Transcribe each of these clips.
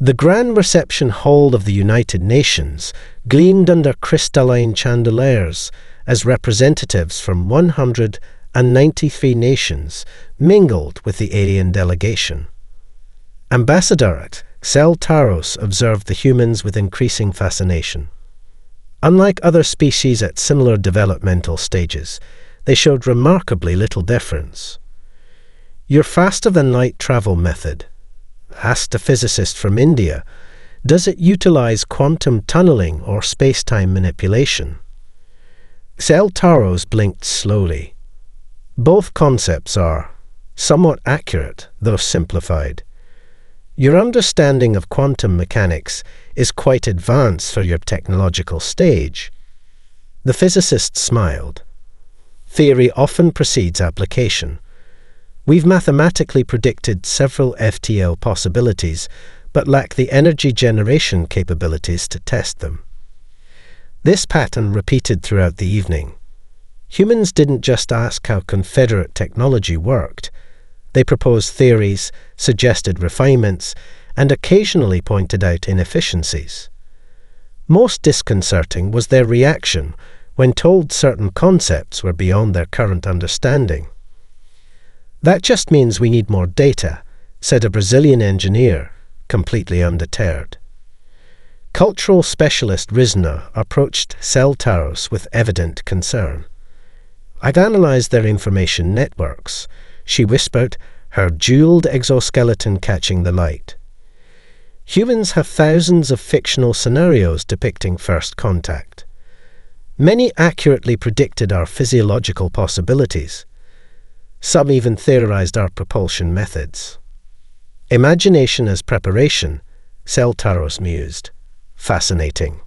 The grand reception hall of the United Nations gleamed under crystalline chandeliers as representatives from 193 nations mingled with the alien delegation. Ambassador at Taros observed the humans with increasing fascination. Unlike other species at similar developmental stages, they showed remarkably little difference. "Your faster-than-light travel method," asked a physicist from India, "does it utilize quantum tunneling or space-time manipulation?" Taros blinked slowly. "Both concepts are somewhat accurate, though simplified. Your understanding of quantum mechanics is quite advanced for your technological stage." The physicist smiled. "Theory often precedes application. We've mathematically predicted several FTL possibilities, but lack the energy generation capabilities to test them." This pattern repeated throughout the evening. Humans didn't just ask how Confederate technology worked. They proposed theories, suggested refinements, and occasionally pointed out inefficiencies. Most disconcerting was their reaction when told certain concepts were beyond their current understanding. "That just means we need more data," said a Brazilian engineer, completely undeterred. Cultural specialist Rizna approached Taros with evident concern. "I've analyzed their information networks," she whispered, her jeweled exoskeleton catching the light. "Humans have thousands of fictional scenarios depicting first contact. Many accurately predicted our physiological possibilities. Some even theorized our propulsion methods." "Imagination as preparation," Taros mused. "Fascinating."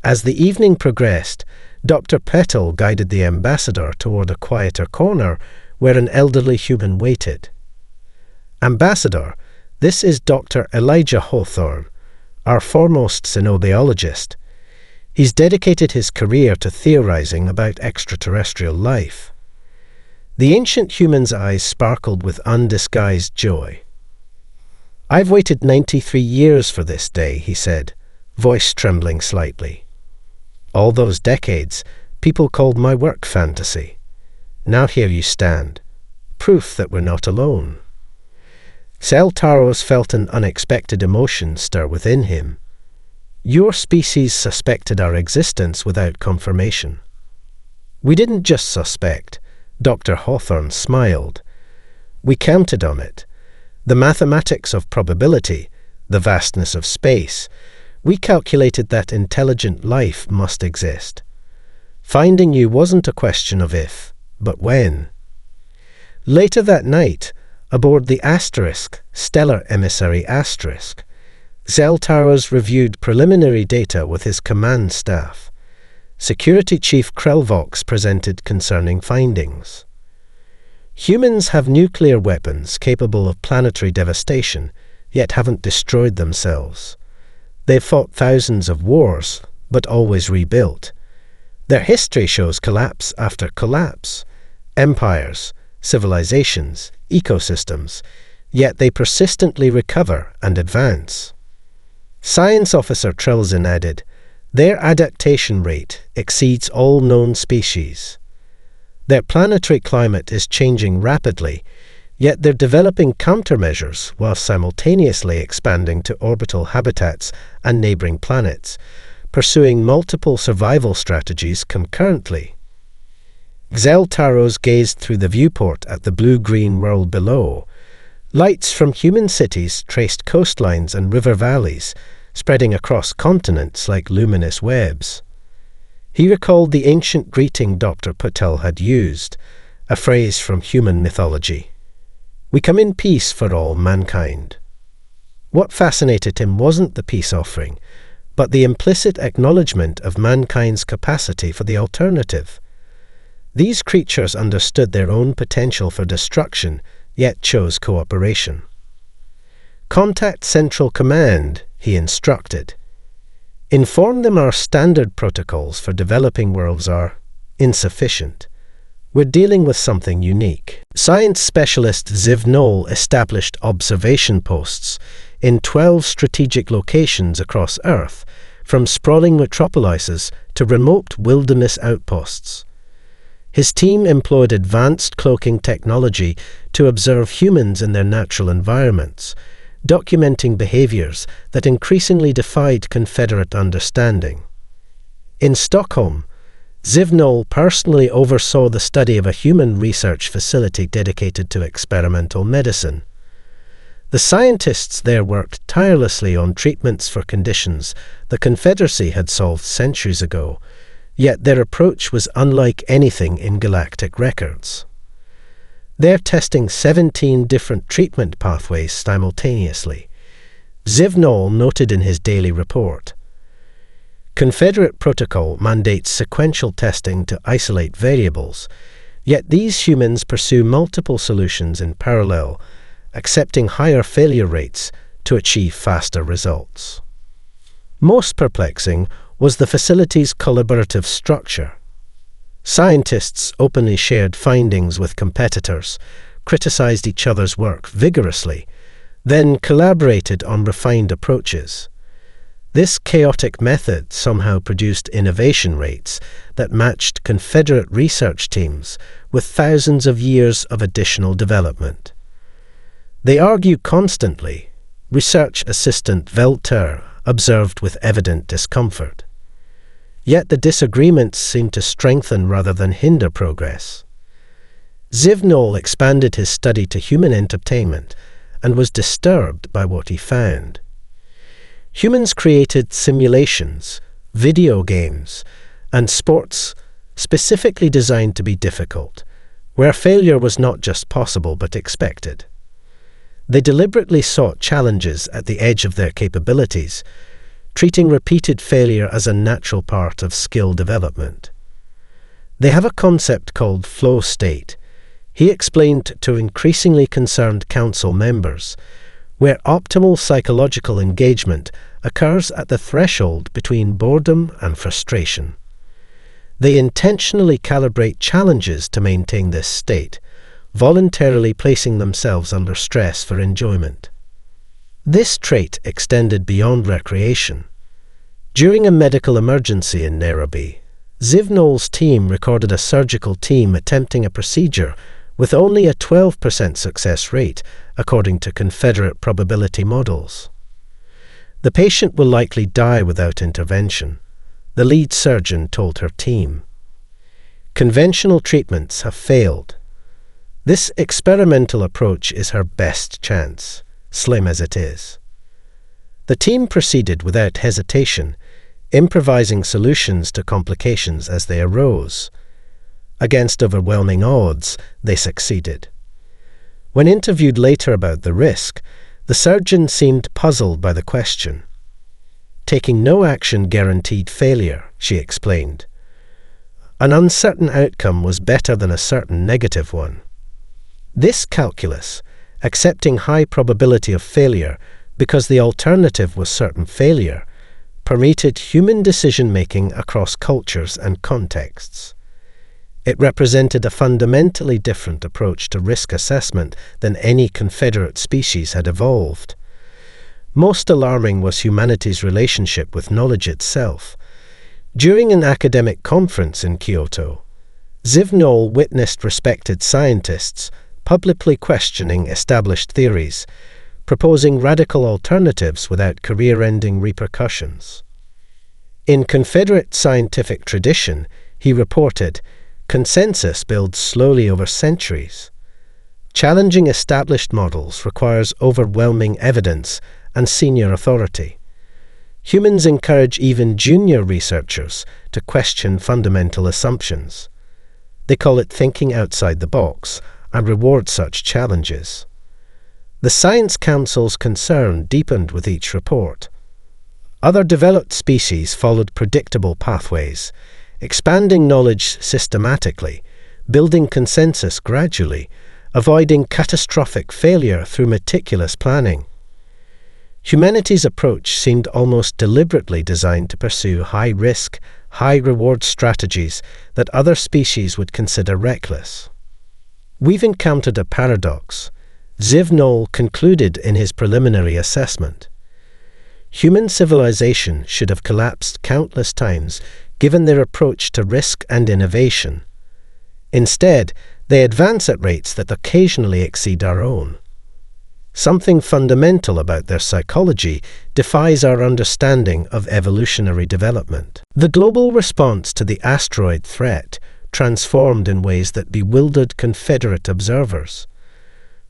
As the evening progressed, Dr. Petal guided the ambassador toward a quieter corner where an elderly human waited. "Ambassador, this is Dr. Elijah Hawthorne, our foremost xenobiologist. He's dedicated his career to theorizing about extraterrestrial life." The ancient human's eyes sparkled with undisguised joy. "I've waited 93 years for this day," he said, voice trembling slightly. "All those decades, people called my work fantasy. Now here you stand, proof that we're not alone." Taros felt an unexpected emotion stir within him. "Your species suspected our existence without confirmation." "We didn't just suspect," Dr. Hawthorne smiled. "We counted on it. The mathematics of probability, the vastness of space. We calculated that intelligent life must exist. Finding you wasn't a question of if, but when." Later that night, aboard the Stellar Emissary Asterisk, Taros reviewed preliminary data with his command staff. Security Chief Krelvox presented concerning findings. "Humans have nuclear weapons capable of planetary devastation, yet haven't destroyed themselves. They've fought thousands of wars, but always rebuilt. Their history shows collapse after collapse. Empires, civilizations, ecosystems, yet they persistently recover and advance." Science Officer Trelzin added, "Their adaptation rate exceeds all known species. Their planetary climate is changing rapidly, yet they're developing countermeasures while simultaneously expanding to orbital habitats and neighboring planets, pursuing multiple survival strategies concurrently." Taros gazed through the viewport at the blue-green world below. Lights from human cities traced coastlines and river valleys, spreading across continents like luminous webs. He recalled the ancient greeting Dr. Patel had used, a phrase from human mythology. "We come in peace for all mankind." What fascinated him wasn't the peace offering, but the implicit acknowledgement of mankind's capacity for the alternative. These creatures understood their own potential for destruction, yet chose cooperation. "Contact Central Command," he instructed. "Inform them our standard protocols for developing worlds are insufficient. We're dealing with something unique." Science specialist Ziv Noel established observation posts in 12 strategic locations across Earth, from sprawling metropolises to remote wilderness outposts. His team employed advanced cloaking technology to observe humans in their natural environments, documenting behaviours that increasingly defied Confederate understanding. In Stockholm, Zivnol personally oversaw the study of a human research facility dedicated to experimental medicine. The scientists there worked tirelessly on treatments for conditions the Confederacy had solved centuries ago, yet their approach was unlike anything in galactic records. They're testing 17 different treatment pathways simultaneously, Zivnol noted in his daily report. Confederate protocol mandates sequential testing to isolate variables, yet these humans pursue multiple solutions in parallel, accepting higher failure rates to achieve faster results. Most perplexing was the facility's collaborative structure. Scientists openly shared findings with competitors, criticized each other's work vigorously, then collaborated on refined approaches. This chaotic method somehow produced innovation rates that matched Confederate research teams with thousands of years of additional development. They argue constantly, research assistant Velter observed with evident discomfort. Yet the disagreements seemed to strengthen rather than hinder progress. Zivnol expanded his study to human entertainment and was disturbed by what he found. Humans created simulations, video games, and sports specifically designed to be difficult, where failure was not just possible but expected. They deliberately sought challenges at the edge of their capabilities, treating repeated failure as a natural part of skill development. They have a concept called flow state, he explained to increasingly concerned council members, where optimal psychological engagement occurs at the threshold between boredom and frustration. They intentionally calibrate challenges to maintain this state, voluntarily placing themselves under stress for enjoyment. This trait extended beyond recreation. During a medical emergency in Nairobi, Zivnol's team recorded a surgical team attempting a procedure with only a 12% success rate, according to Confederate probability models. The patient will likely die without intervention, the lead surgeon told her team. Conventional treatments have failed. This experimental approach is her best chance, slim as it is. The team proceeded without hesitation, improvising solutions to complications as they arose. Against overwhelming odds, they succeeded. When interviewed later about the risk, the surgeon seemed puzzled by the question. Taking no action guaranteed failure, she explained. An uncertain outcome was better than a certain negative one. This calculus, accepting high probability of failure because the alternative was certain failure, permeated human decision-making across cultures and contexts. It represented a fundamentally different approach to risk assessment than any Confederate species had evolved. Most alarming was humanity's relationship with knowledge itself. During an academic conference in Kyoto, Zivnol witnessed respected scientists publicly questioning established theories, proposing radical alternatives without career-ending repercussions. In Confederate scientific tradition, he reported, consensus builds slowly over centuries. Challenging established models requires overwhelming evidence and senior authority. Humans encourage even junior researchers to question fundamental assumptions. They call it thinking outside the box and reward such challenges. The Science Council's concern deepened with each report. Other developed species followed predictable pathways, expanding knowledge systematically, building consensus gradually, avoiding catastrophic failure through meticulous planning. Humanity's approach seemed almost deliberately designed to pursue high-risk, high-reward strategies that other species would consider reckless. We've encountered a paradox. Ziv Noel concluded in his preliminary assessment. Human civilization should have collapsed countless times given their approach to risk and innovation. Instead, they advance at rates that occasionally exceed our own. Something fundamental about their psychology defies our understanding of evolutionary development. The global response to the asteroid threat transformed in ways that bewildered Confederate observers.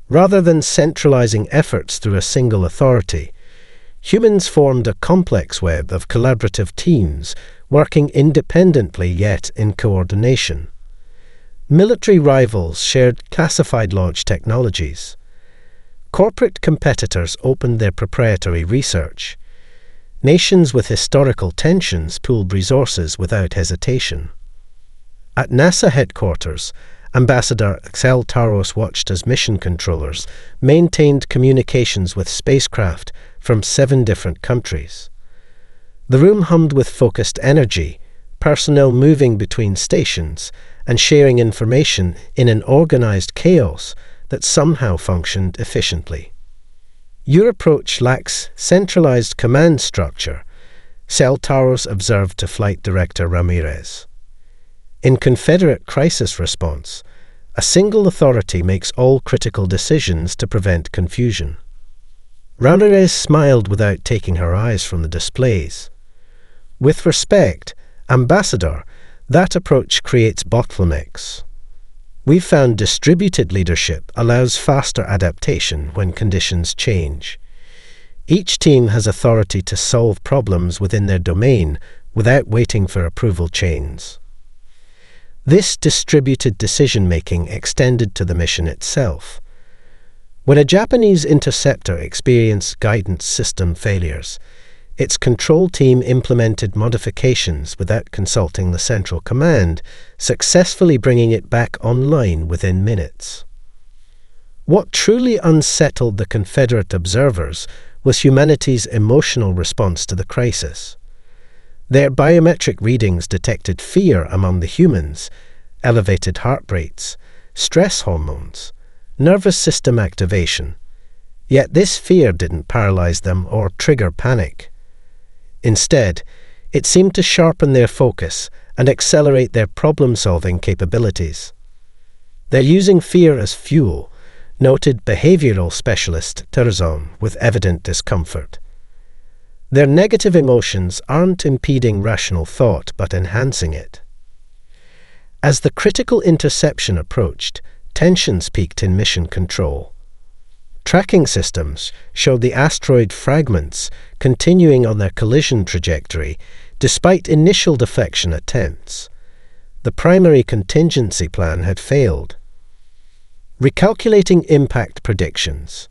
Rather than centralizing efforts through a single authority, humans formed a complex web of collaborative teams working independently yet in coordination. Military rivals shared classified launch technologies. Corporate competitors opened their proprietary research. Nations with historical tensions pooled resources without hesitation. At NASA headquarters, Ambassador Axel Taros watched as mission controllers maintained communications with spacecraft from 7 different countries. The room hummed with focused energy, personnel moving between stations and sharing information in an organized chaos that somehow functioned efficiently. Your approach lacks centralized command structure, Taros observed to Flight Director Ramirez. In Confederate crisis response, a single authority makes all critical decisions to prevent confusion. Ramirez smiled without taking her eyes from the displays. With respect, Ambassador, that approach creates bottlenecks. We've found distributed leadership allows faster adaptation when conditions change. Each team has authority to solve problems within their domain without waiting for approval chains. This distributed decision-making extended to the mission itself. When a Japanese interceptor experienced guidance system failures, its control team implemented modifications without consulting the central command, successfully bringing it back online within minutes. What truly unsettled the Confederate observers was humanity's emotional response to the crisis. Their biometric readings detected fear among the humans, elevated heart rates, stress hormones, nervous system activation. Yet this fear didn't paralyze them or trigger panic. Instead, it seemed to sharpen their focus and accelerate their problem-solving capabilities. They're using fear as fuel, noted behavioral specialist Terzon with evident discomfort. Their negative emotions aren't impeding rational thought but enhancing it. As the critical interception approached, tensions peaked in mission control. Tracking systems showed the asteroid fragments continuing on their collision trajectory despite initial deflection attempts. The primary contingency plan had failed. Recalculating impact predictions,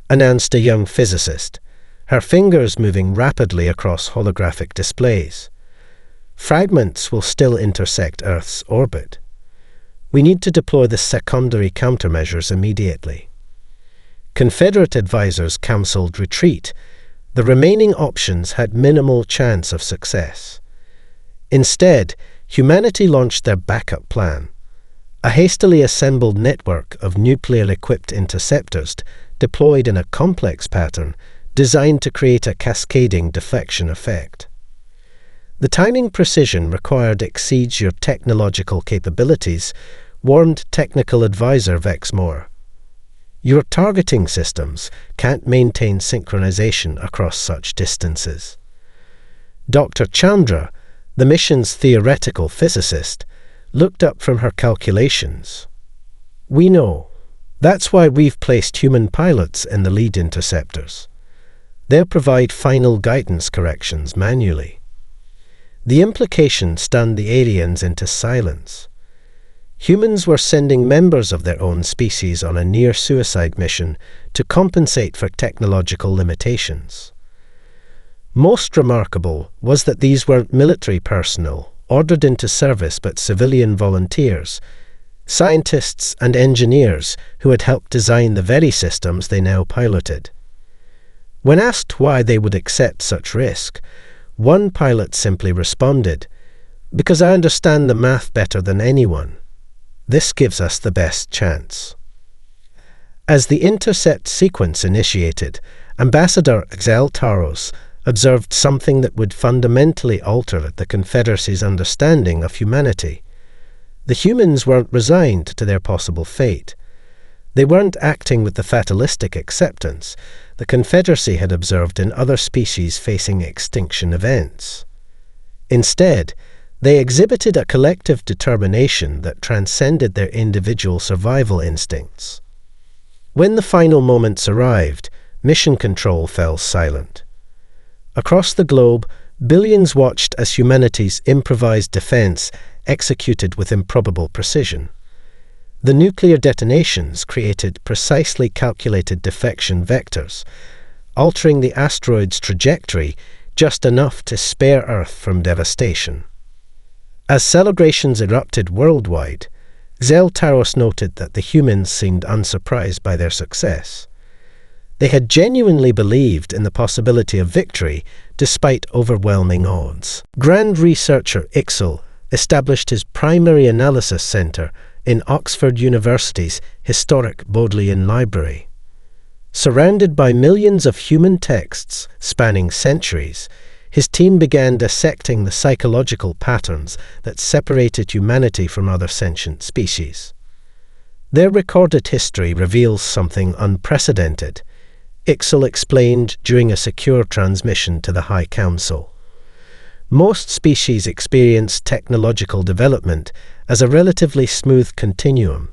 announced a young physicist, her fingers moving rapidly across holographic displays. Fragments will still intersect Earth's orbit. We need to deploy the secondary countermeasures immediately. Confederate advisors counseled retreat. The remaining options had minimal chance of success. Instead, humanity launched their backup plan, a hastily assembled network of nuclear-equipped interceptors deployed in a complex pattern designed to create a cascading deflection effect. The timing precision required exceeds your technological capabilities, warned technical advisor Vex Moore. Your targeting systems can't maintain synchronization across such distances. Dr. Chandra, the mission's theoretical physicist, looked up from her calculations. We know. That's why we've placed human pilots in the lead interceptors. They'll provide final guidance corrections manually. The implication stunned the aliens into silence. Humans were sending members of their own species on a near-suicide mission to compensate for technological limitations. Most remarkable was that these weren't military personnel ordered into service but civilian volunteers, scientists and engineers who had helped design the very systems they now piloted. When asked why they would accept such risk, one pilot simply responded, "Because I understand the math better than anyone. This gives us the best chance." As the intercept sequence initiated, Ambassador Xel observed something that would fundamentally alter the Confederacy's understanding of humanity. The humans weren't resigned to their possible fate. They weren't acting with the fatalistic acceptance the Confederacy had observed in other species facing extinction events. Instead, they exhibited a collective determination that transcended their individual survival instincts. When the final moments arrived, mission control fell silent. Across the globe, billions watched as humanity's improvised defense executed with improbable precision. The nuclear detonations created precisely calculated defection vectors, altering the asteroid's trajectory just enough to spare Earth from devastation. As celebrations erupted worldwide, Xel noted that the humans seemed unsurprised by their success. They had genuinely believed in the possibility of victory despite overwhelming odds. Grand researcher Ixel established his primary analysis centre in Oxford University's historic Bodleian Library. Surrounded by millions of human texts spanning centuries, his team began dissecting the psychological patterns that separated humanity from other sentient species. Their recorded history reveals something unprecedented, Ixel explained during a secure transmission to the High Council. Most species experience technological development as a relatively smooth continuum.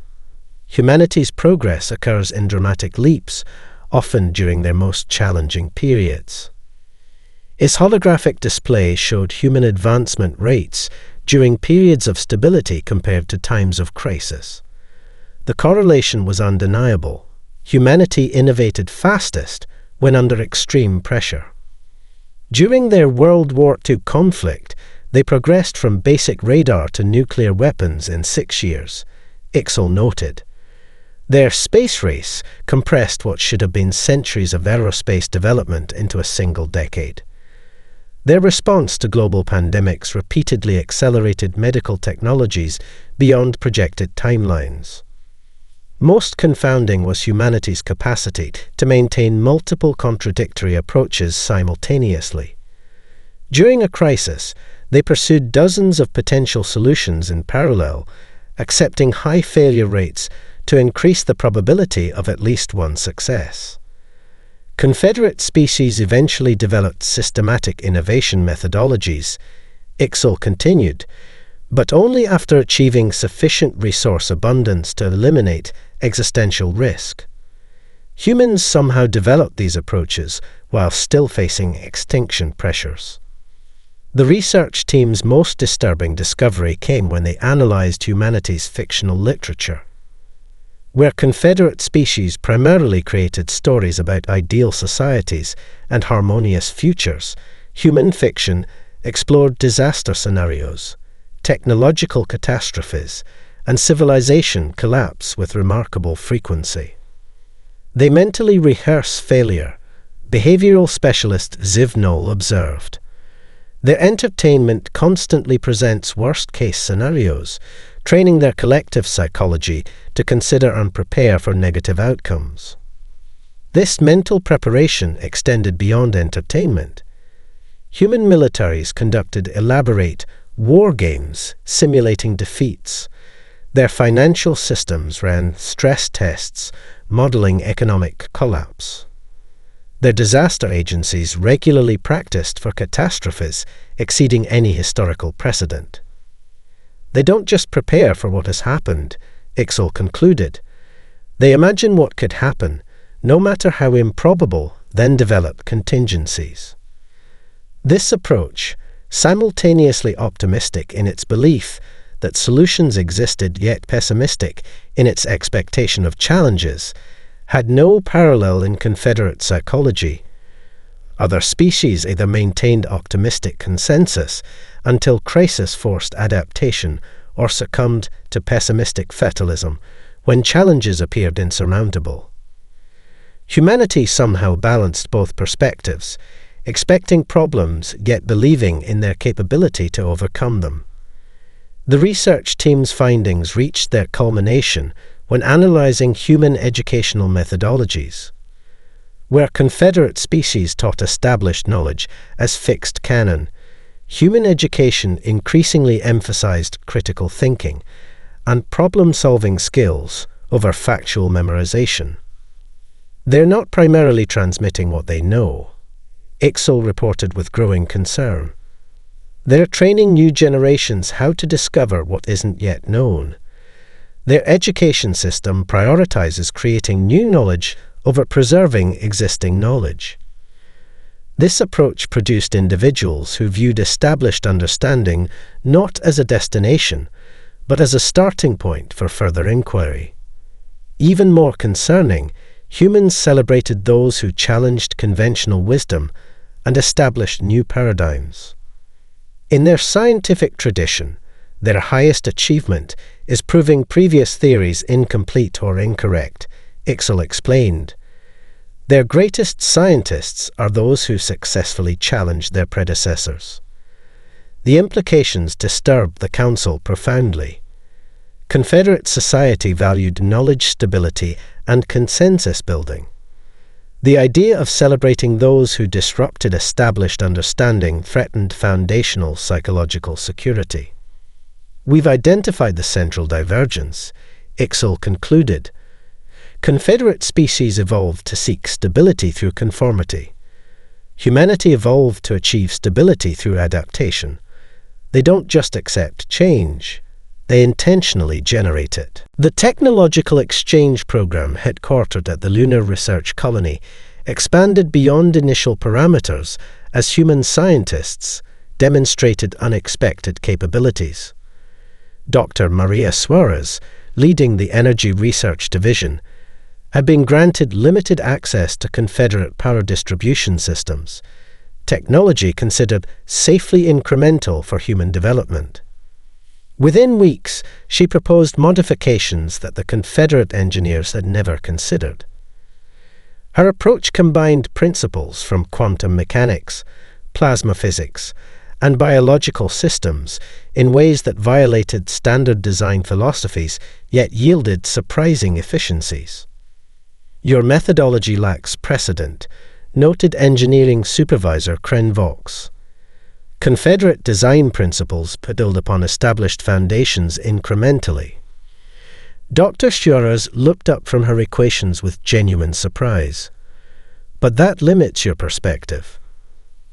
Humanity's progress occurs in dramatic leaps, often during their most challenging periods. His holographic display showed human advancement rates during periods of stability compared to times of crisis. The correlation was undeniable. Humanity innovated fastest when under extreme pressure. During their World War II conflict, they progressed from basic radar to nuclear weapons in 6 years, Ixel noted. Their space race compressed what should have been centuries of aerospace development into a single decade. Their response to global pandemics repeatedly accelerated medical technologies beyond projected timelines. Most confounding was humanity's capacity to maintain multiple contradictory approaches simultaneously. During a crisis, they pursued dozens of potential solutions in parallel, accepting high failure rates to increase the probability of at least one success. Confederate species eventually developed systematic innovation methodologies, Ixel continued, but only after achieving sufficient resource abundance to eliminate existential risk. Humans somehow developed these approaches while still facing extinction pressures. The research team's most disturbing discovery came when they analyzed humanity's fictional literature. Where Confederate species primarily created stories about ideal societies and harmonious futures, human fiction explored disaster scenarios, technological catastrophes, and civilization collapse with remarkable frequency. They mentally rehearse failure, behavioral specialist Ziv Noel observed. Their entertainment constantly presents worst-case scenarios, training their collective psychology to consider and prepare for negative outcomes. This mental preparation extended beyond entertainment. Human militaries conducted elaborate war games simulating defeats. Their financial systems ran stress tests modeling economic collapse. Their disaster agencies regularly practiced for catastrophes exceeding any historical precedent. They don't just prepare for what has happened, Ixel concluded. They imagine what could happen, no matter how improbable, then develop contingencies. This approach, simultaneously optimistic in its belief that solutions existed yet pessimistic in its expectation of challenges, had no parallel in Confederate psychology. Other species either maintained optimistic consensus until crisis forced adaptation or succumbed to pessimistic fatalism when challenges appeared insurmountable. Humanity somehow balanced both perspectives, expecting problems yet believing in their capability to overcome them. The research team's findings reached their culmination when analyzing human educational methodologies. Where Confederate species taught established knowledge as fixed canon, human education increasingly emphasized critical thinking and problem-solving skills over factual memorization. They're not primarily transmitting what they know, Ixel reported with growing concern. They're training new generations how to discover what isn't yet known. Their education system prioritizes creating new knowledge over preserving existing knowledge. This approach produced individuals who viewed established understanding not as a destination, but as a starting point for further inquiry. Even more concerning, humans celebrated those who challenged conventional wisdom and established new paradigms. In their scientific tradition, their highest achievement is proving previous theories incomplete or incorrect, Ixel explained. Their greatest scientists are those who successfully challenge their predecessors. The implications disturbed the Council profoundly. Confederate society valued knowledge stability and consensus building. The idea of celebrating those who disrupted established understanding threatened foundational psychological security. We've identified the central divergence, Ixel concluded. Confederate species evolved to seek stability through conformity. Humanity evolved to achieve stability through adaptation. They don't just accept change, they intentionally generate it. The Technological Exchange Program, headquartered at the Lunar Research Colony, expanded beyond initial parameters as human scientists demonstrated unexpected capabilities. Dr. Maria Suarez, leading the Energy Research Division, had been granted limited access to Confederate power distribution systems, technology considered safely incremental for human development. Within weeks, she proposed modifications that the Confederate engineers had never considered. Her approach combined principles from quantum mechanics, plasma physics, and biological systems in ways that violated standard design philosophies yet yielded surprising efficiencies. "Your methodology lacks precedent," noted engineering supervisor Kren Vox. Confederate design principles build upon established foundations incrementally. Dr. Suarez looked up from her equations with genuine surprise. But that limits your perspective.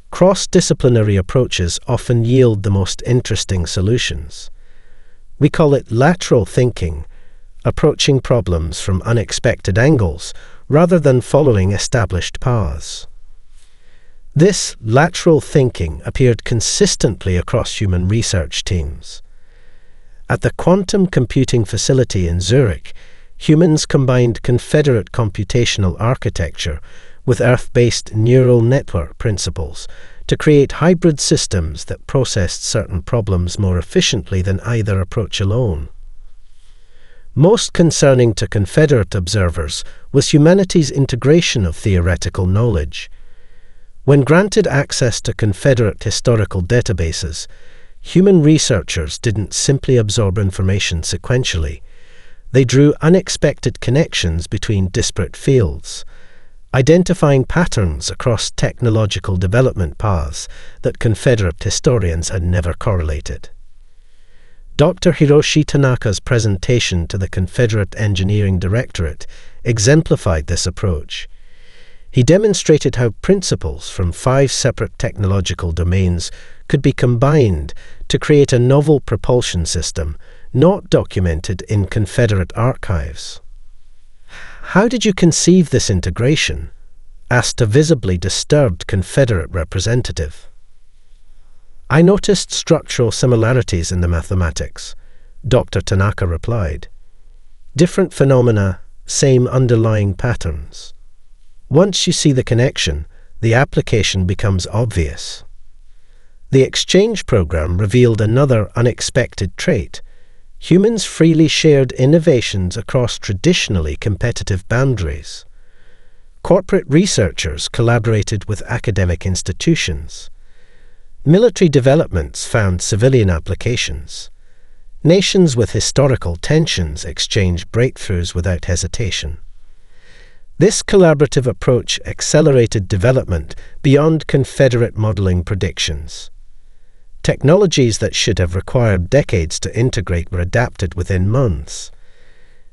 Cross-disciplinary approaches often yield the most interesting solutions. We call it lateral thinking, approaching problems from unexpected angles rather than following established paths. This lateral thinking appeared consistently across human research teams. At the Quantum Computing Facility in Zurich, humans combined Confederate computational architecture with Earth-based neural network principles to create hybrid systems that processed certain problems more efficiently than either approach alone. Most concerning to Confederate observers was humanity's integration of theoretical knowledge. When granted access to Confederate historical databases, human researchers didn't simply absorb information sequentially. They drew unexpected connections between disparate fields, identifying patterns across technological development paths that Confederate historians had never correlated. Dr. Hiroshi Tanaka's presentation to the Confederate Engineering Directorate exemplified this approach. He demonstrated how principles from 5 separate technological domains could be combined to create a novel propulsion system not documented in Confederate archives. "How did you conceive this integration?" asked a visibly disturbed Confederate representative. "I noticed structural similarities in the mathematics," Dr. Tanaka replied. "Different phenomena, same underlying patterns. Once you see the connection, the application becomes obvious." The exchange program revealed another unexpected trait. Humans freely shared innovations across traditionally competitive boundaries. Corporate researchers collaborated with academic institutions. Military developments found civilian applications. Nations with historical tensions exchange breakthroughs without hesitation. This collaborative approach accelerated development beyond Confederate modeling predictions. Technologies that should have required decades to integrate were adapted within months.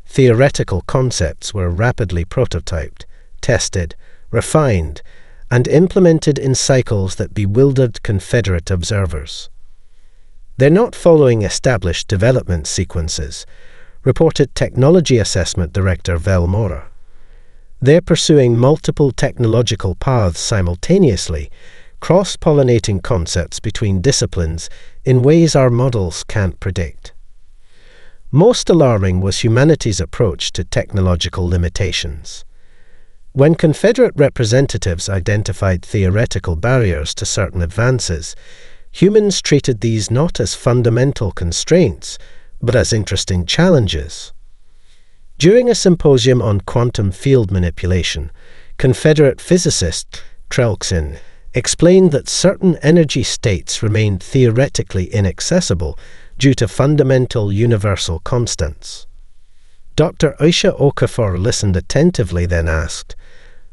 Theoretical concepts were rapidly prototyped, tested, refined, and implemented in cycles that bewildered Confederate observers. They're not following established development sequences, reported Technology Assessment Director Vel Mora. They're pursuing multiple technological paths simultaneously, cross-pollinating concepts between disciplines in ways our models can't predict. Most alarming was humanity's approach to technological limitations. When Confederate representatives identified theoretical barriers to certain advances, humans treated these not as fundamental constraints, but as interesting challenges. During a symposium on quantum field manipulation, Confederate physicist Trelksin explained that certain energy states remained theoretically inaccessible due to fundamental universal constants. Dr. Aisha Okafor listened attentively, then asked,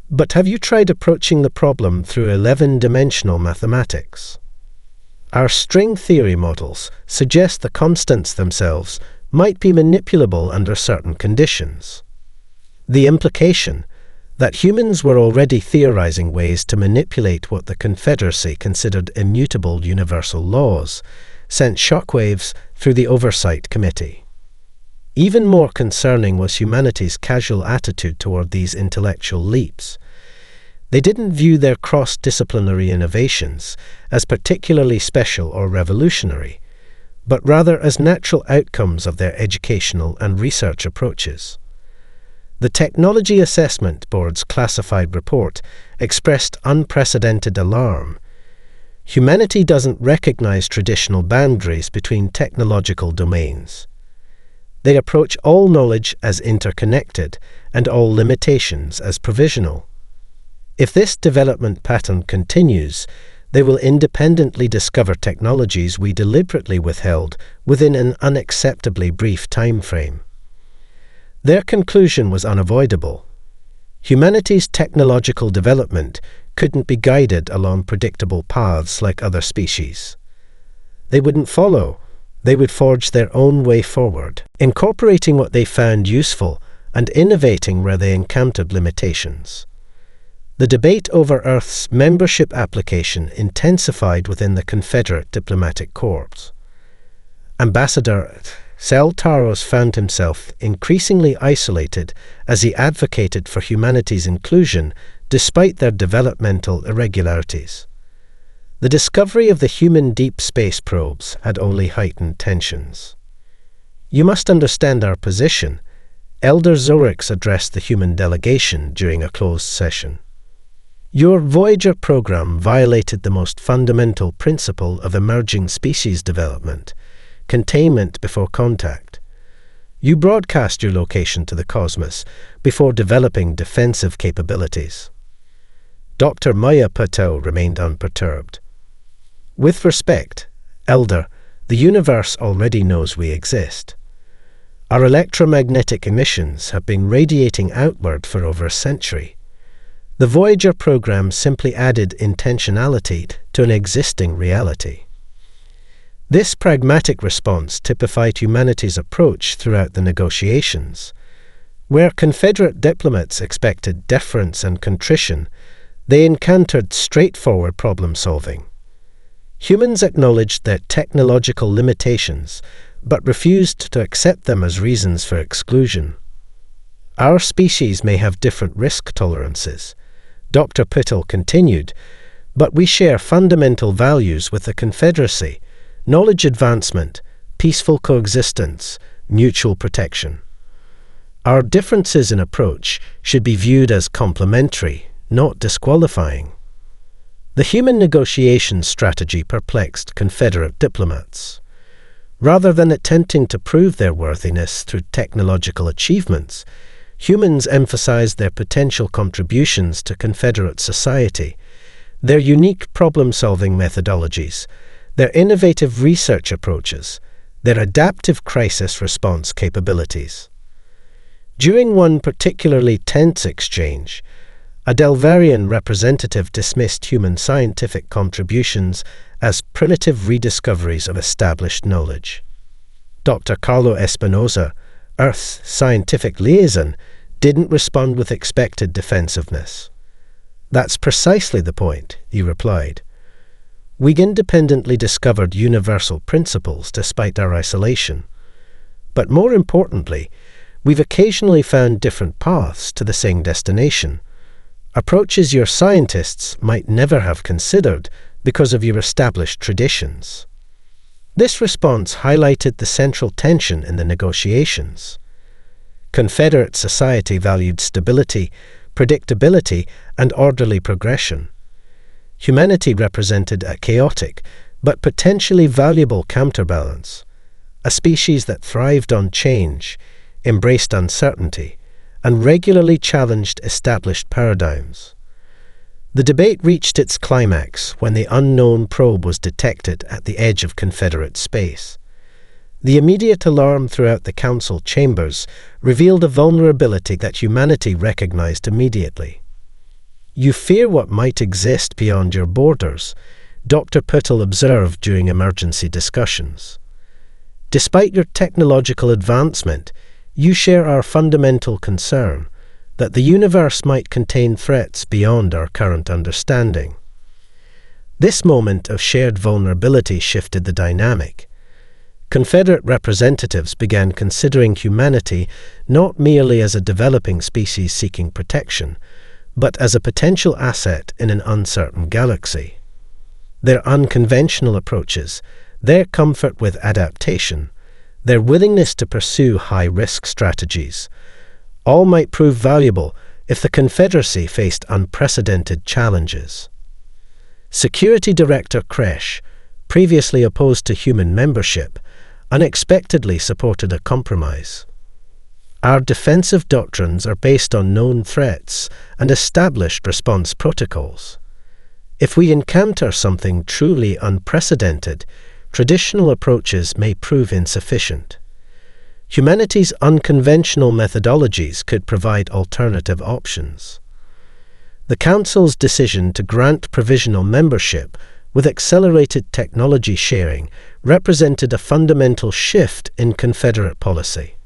"But have you tried approaching the problem through 11-dimensional mathematics?" Our string theory models suggest the constants themselves might be manipulable under certain conditions. The implication that humans were already theorizing ways to manipulate what the Confederacy considered immutable universal laws sent shockwaves through the Oversight Committee. Even more concerning was humanity's casual attitude toward these intellectual leaps. They didn't view their cross-disciplinary innovations as particularly special or revolutionary, but rather as natural outcomes of their educational and research approaches. The Technology Assessment Board's classified report expressed unprecedented alarm. Humanity doesn't recognize traditional boundaries between technological domains. They approach all knowledge as interconnected and all limitations as provisional. If this development pattern continues, they will independently discover technologies we deliberately withheld within an unacceptably brief time frame. Their conclusion was unavoidable. Humanity's technological development couldn't be guided along predictable paths like other species. They wouldn't follow. They would forge their own way forward, incorporating what they found useful and innovating where they encountered limitations. The debate over Earth's membership application intensified within the Confederate diplomatic corps. Ambassador Sel Taros found himself increasingly isolated as he advocated for humanity's inclusion despite their developmental irregularities. The discovery of the human deep space probes had only heightened tensions. "You must understand our position," Elder Zorix addressed the human delegation during a closed session. "Your Voyager program violated the most fundamental principle of emerging species development, containment before contact. You broadcast your location to the cosmos before developing defensive capabilities." Dr. Maya Patel remained unperturbed. "With respect, Elder, the universe already knows we exist. Our electromagnetic emissions have been radiating outward for over a century. The Voyager program simply added intentionality to an existing reality." This pragmatic response typified humanity's approach throughout the negotiations. Where Confederate diplomats expected deference and contrition, they encountered straightforward problem-solving. Humans acknowledged their technological limitations, but refused to accept them as reasons for exclusion. "Our species may have different risk tolerances," Dr. Pittel continued, "but we share fundamental values with the Confederacy: knowledge advancement, peaceful coexistence, mutual protection. Our differences in approach should be viewed as complementary, not disqualifying." The human negotiation strategy perplexed Confederate diplomats. Rather than attempting to prove their worthiness through technological achievements, humans emphasized their potential contributions to Confederate society, their unique problem-solving methodologies, their innovative research approaches, their adaptive crisis response capabilities. During one particularly tense exchange, a Delvarian representative dismissed human scientific contributions as primitive rediscoveries of established knowledge. Dr. Carlo Espinosa, Earth's scientific liaison, didn't respond with expected defensiveness. "That's precisely the point," he replied. "We independently discovered universal principles despite our isolation. But more importantly, we've occasionally found different paths to the same destination, approaches your scientists might never have considered because of your established traditions." This response highlighted the central tension in the negotiations. Confederate society valued stability, predictability, and orderly progression. Humanity represented a chaotic, but potentially valuable counterbalance, a species that thrived on change, embraced uncertainty, and regularly challenged established paradigms. The debate reached its climax when the unknown probe was detected at the edge of Confederate space. The immediate alarm throughout the Council chambers revealed a vulnerability that humanity recognized immediately. "You fear what might exist beyond your borders," Dr. Puttel observed during emergency discussions. "Despite your technological advancement, you share our fundamental concern that the universe might contain threats beyond our current understanding." This moment of shared vulnerability shifted the dynamic. Confederate representatives began considering humanity not merely as a developing species seeking protection, but as a potential asset in an uncertain galaxy. Their unconventional approaches, their comfort with adaptation, their willingness to pursue high-risk strategies, all might prove valuable if the Confederacy faced unprecedented challenges. Security Director Kresh, previously opposed to human membership, unexpectedly supported a compromise. "Our defensive doctrines are based on known threats and established response protocols. If we encounter something truly unprecedented, traditional approaches may prove insufficient. Humanity's unconventional methodologies could provide alternative options." The Council's decision to grant provisional membership with accelerated technology sharing represented a fundamental shift in Confederate policy.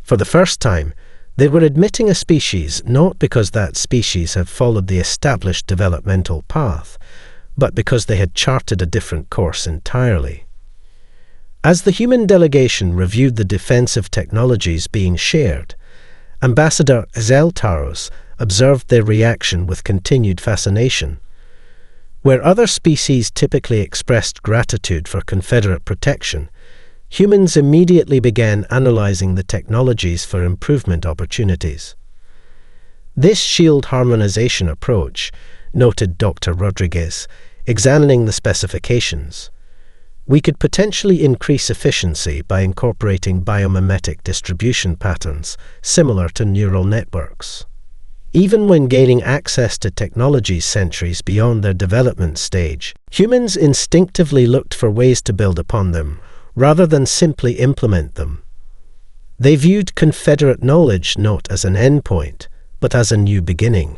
For the first time, they were admitting a species not because that species had followed the established developmental path, but because they had charted a different course entirely. As the human delegation reviewed the defensive technologies being shared, Ambassador Zeltaros observed their reaction with continued fascination. Where other species typically expressed gratitude for Confederate protection, humans immediately began analyzing the technologies for improvement opportunities. "This shield harmonization approach," noted Dr. Rodriguez, examining the specifications, "we could potentially increase efficiency by incorporating biomimetic distribution patterns similar to neural networks. Even when gaining access to technologies centuries beyond their development stage, humans instinctively looked for ways to build upon them, rather than simply implement them. They viewed Confederate knowledge not as an endpoint, but as a new beginning.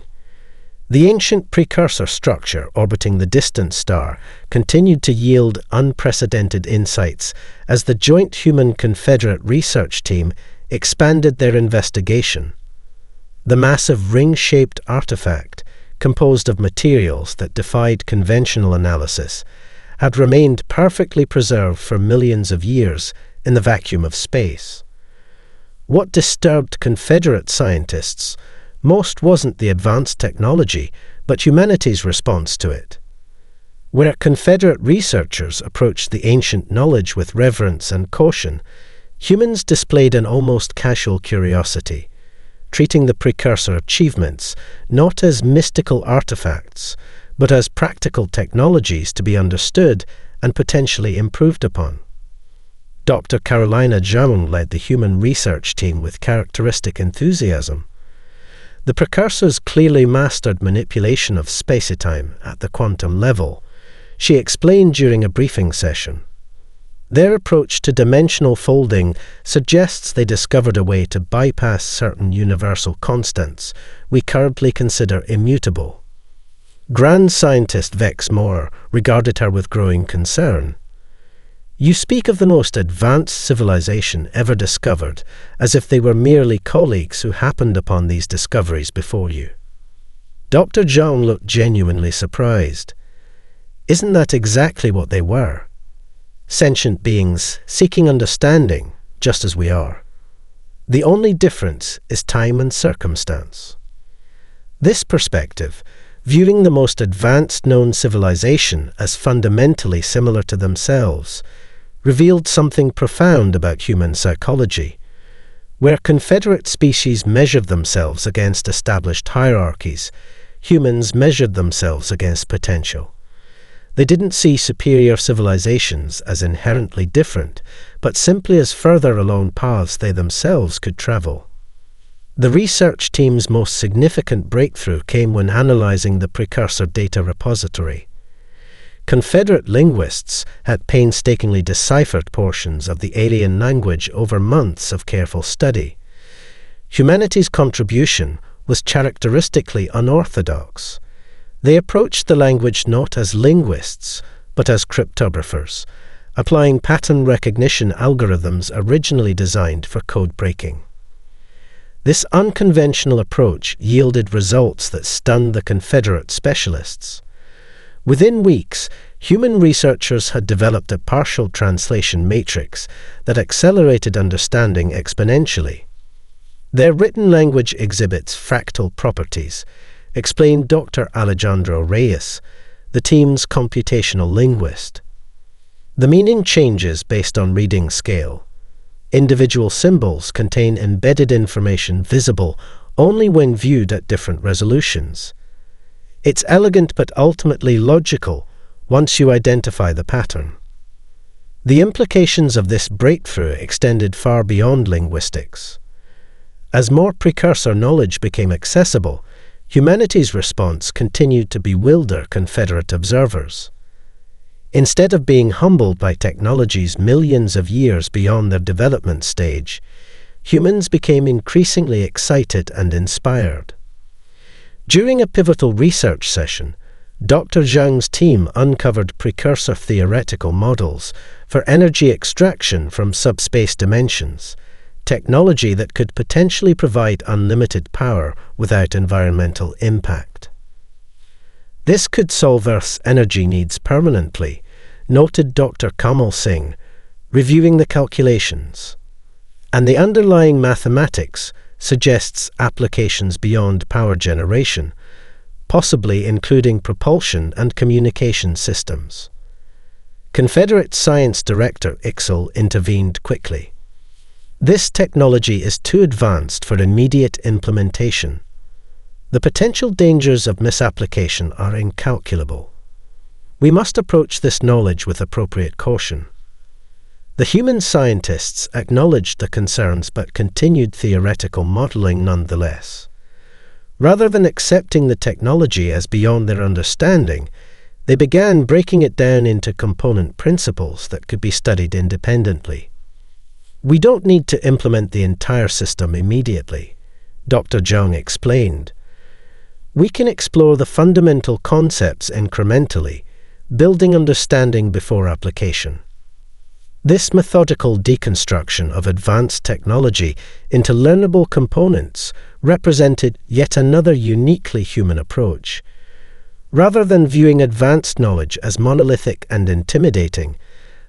The ancient precursor structure orbiting the distant star continued to yield unprecedented insights as the joint human-Confederate research team expanded their investigation. The massive ring-shaped artifact, composed of materials that defied conventional analysis, had remained perfectly preserved for millions of years in the vacuum of space. What disturbed Confederate scientists most wasn't the advanced technology, but humanity's response to it. Where Confederate researchers approached the ancient knowledge with reverence and caution, humans displayed an almost casual curiosity, treating the precursor achievements not as mystical artifacts, but as practical technologies to be understood and potentially improved upon. Dr. Carolina Jung led the human research team with characteristic enthusiasm. The precursors clearly mastered manipulation of spacetime at the quantum level, she explained during a briefing session. Their approach to dimensional folding suggests they discovered a way to bypass certain universal constants we currently consider immutable. Grand scientist Vex Moore regarded her with growing concern. You speak of the most advanced civilization ever discovered as if they were merely colleagues who happened upon these discoveries before you. Dr. Zhang looked genuinely surprised. Isn't that exactly what they were? Sentient beings seeking understanding, just as we are. The only difference is time and circumstance. This perspective, viewing the most advanced known civilization as fundamentally similar to themselves, revealed something profound about human psychology. Where confederate species measured themselves against established hierarchies, humans measured themselves against potential. They didn't see superior civilizations as inherently different, but simply as further along paths they themselves could travel. The research team's most significant breakthrough came when analyzing the precursor data repository. Confederate linguists had painstakingly deciphered portions of the alien language over months of careful study. Humanity's contribution was characteristically unorthodox. They approached the language not as linguists, but as cryptographers, applying pattern recognition algorithms originally designed for code breaking. This unconventional approach yielded results that stunned the Confederate specialists. Within weeks, human researchers had developed a partial translation matrix that accelerated understanding exponentially. Their written language exhibits fractal properties, explained Dr. Alejandro Reyes, the team's computational linguist. The meaning changes based on reading scale. Individual symbols contain embedded information visible only when viewed at different resolutions. It's elegant but ultimately logical once you identify the pattern. The implications of this breakthrough extended far beyond linguistics. As more precursor knowledge became accessible, humanity's response continued to bewilder Confederate observers. Instead of being humbled by technologies millions of years beyond their development stage, humans became increasingly excited and inspired. During a pivotal research session, Dr. Zhang's team uncovered precursor theoretical models for energy extraction from subspace dimensions, technology that could potentially provide unlimited power without environmental impact. This could solve Earth's energy needs permanently, noted Dr. Kamal Singh, reviewing the calculations. And the underlying mathematics suggests applications beyond power generation, possibly including propulsion and communication systems. Confederate Science Director Ixel intervened quickly. This technology is too advanced for immediate implementation. The potential dangers of misapplication are incalculable. We must approach this knowledge with appropriate caution. The human scientists acknowledged the concerns but continued theoretical modeling nonetheless. Rather than accepting the technology as beyond their understanding, they began breaking it down into component principles that could be studied independently. We don't need to implement the entire system immediately, Dr. Zhang explained. We can explore the fundamental concepts incrementally, building understanding before application. This methodical deconstruction of advanced technology into learnable components represented yet another uniquely human approach. Rather than viewing advanced knowledge as monolithic and intimidating,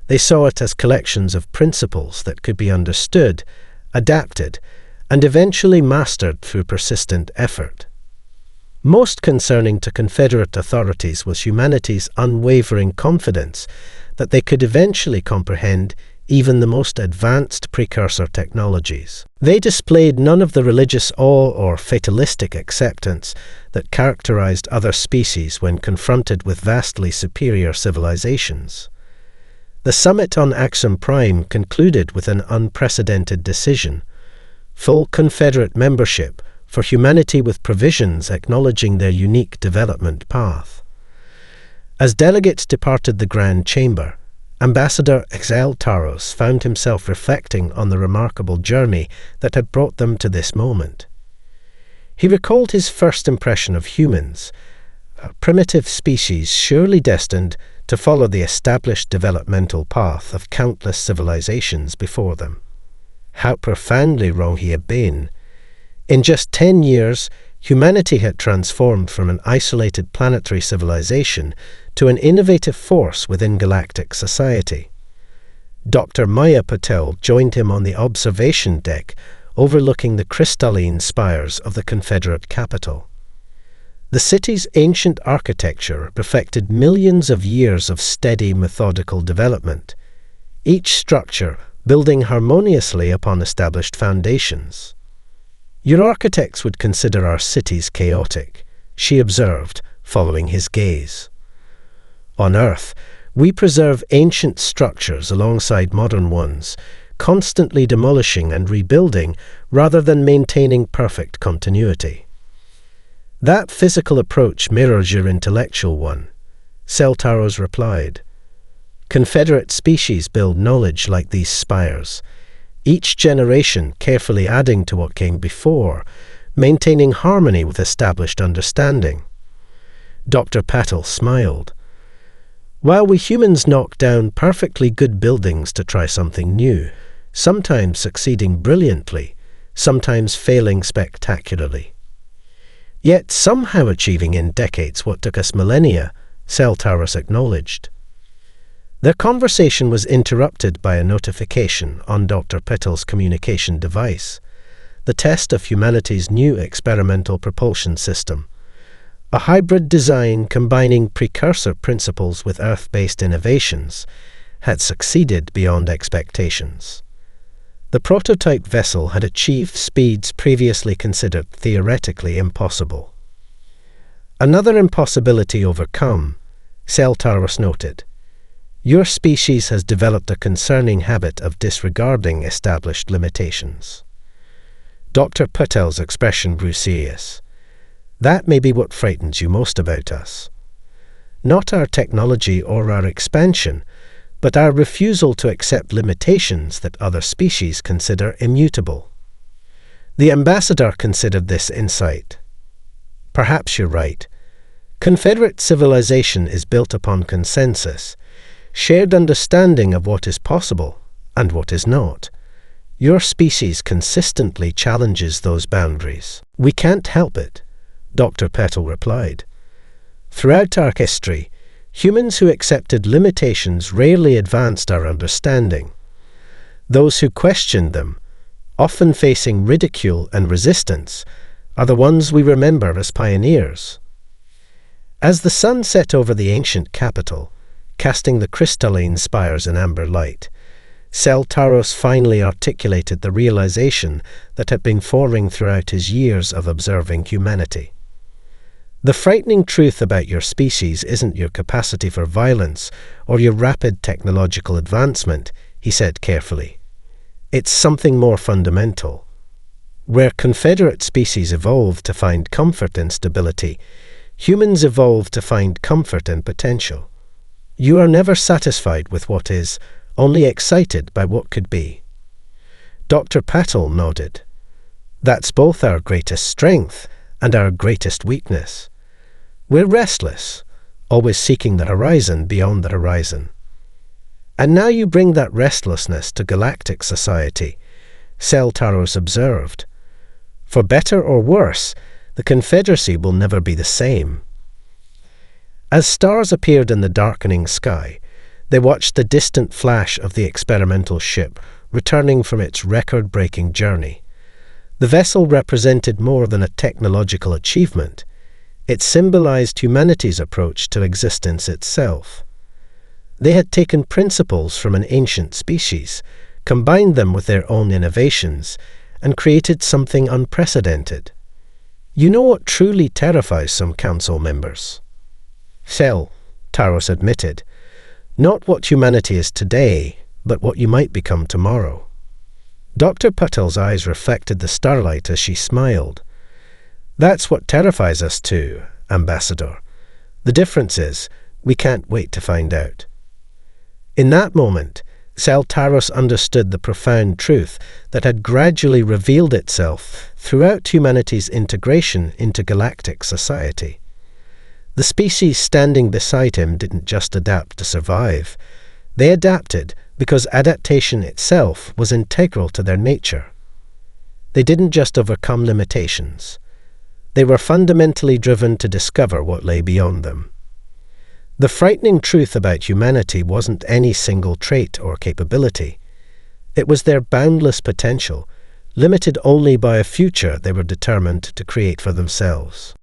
they saw it as collections of principles that could be understood, adapted, and eventually mastered through persistent effort. Most concerning to Confederate authorities was humanity's unwavering confidence that they could eventually comprehend even the most advanced precursor technologies. They displayed none of the religious awe or fatalistic acceptance that characterized other species when confronted with vastly superior civilizations. The summit on Axum Prime concluded with an unprecedented decision: full Confederate membership for humanity with provisions acknowledging their unique development path. As delegates departed the Grand Chamber, Ambassador Exel Taros found himself reflecting on the remarkable journey that had brought them to this moment. He recalled his first impression of humans, a primitive species surely destined to follow the established developmental path of countless civilizations before them. How profoundly wrong he had been. In just 10 years, humanity had transformed from an isolated planetary civilization to an innovative force within galactic society. Dr. Maya Patel joined him on the observation deck overlooking the crystalline spires of the Confederate capital. The city's ancient architecture reflected millions of years of steady, methodical development, each structure building harmoniously upon established foundations. "Your architects would consider our cities chaotic," she observed, following his gaze. "On Earth, we preserve ancient structures alongside modern ones, constantly demolishing and rebuilding rather than maintaining perfect continuity." "That physical approach mirrors your intellectual one," Celtaros replied. "Confederate species build knowledge like these spires, each generation carefully adding to what came before, maintaining harmony with established understanding." Dr. Patel smiled. "While we humans knock down perfectly good buildings to try something new, sometimes succeeding brilliantly, sometimes failing spectacularly. Yet somehow achieving in decades what took us millennia," Celtaros acknowledged. Their conversation was interrupted by a notification on Dr. Patel's communication device, the test of humanity's new experimental propulsion system, a hybrid design combining precursor principles with Earth-based innovations, had succeeded beyond expectations. The prototype vessel had achieved speeds previously considered theoretically impossible. "Another impossibility overcome," Celtaros noted. "Your species has developed a concerning habit of disregarding established limitations." Dr. Patel's expression grew serious. "That may be what frightens you most about us. Not our technology or our expansion, but our refusal to accept limitations that other species consider immutable." The ambassador considered this insight. "Perhaps you're right. Confederate civilization is built upon consensus, shared understanding of what is possible and what is not. Your species consistently challenges those boundaries." "We can't help it," Dr. Petel replied. "Throughout our history, humans who accepted limitations rarely advanced our understanding. Those who questioned them, often facing ridicule and resistance, are the ones we remember as pioneers." As the sun set over the ancient capital, casting the crystalline spires in amber light, Celtaros finally articulated the realization that had been forming throughout his years of observing humanity. "The frightening truth about your species isn't your capacity for violence or your rapid technological advancement," he said carefully. "It's something more fundamental. Where Confederate species evolved to find comfort in stability, humans evolved to find comfort in potential. You are never satisfied with what is, only excited by what could be." Dr. Patel nodded. "That's both our greatest strength and our greatest weakness. We're restless, always seeking the horizon beyond the horizon. And now you bring that restlessness to galactic society," Celtaros observed. "For better or worse, the Confederacy will never be the same." As stars appeared in the darkening sky, they watched the distant flash of the experimental ship returning from its record-breaking journey. The vessel represented more than a technological achievement. It symbolized humanity's approach to existence itself. They had taken principles from an ancient species, combined them with their own innovations, and created something unprecedented. "You know what truly terrifies some council members?" Taros admitted. "Not what humanity is today, but what you might become tomorrow." Dr. Patel's eyes reflected the starlight as she smiled. "That's what terrifies us too, Ambassador. The difference is, we can't wait to find out." In that moment, Celtaros understood the profound truth that had gradually revealed itself throughout humanity's integration into galactic society. The species standing beside him didn't just adapt to survive. They adapted because adaptation itself was integral to their nature. They didn't just overcome limitations. They were fundamentally driven to discover what lay beyond them. The frightening truth about humanity wasn't any single trait or capability. It was their boundless potential, limited only by a future they were determined to create for themselves.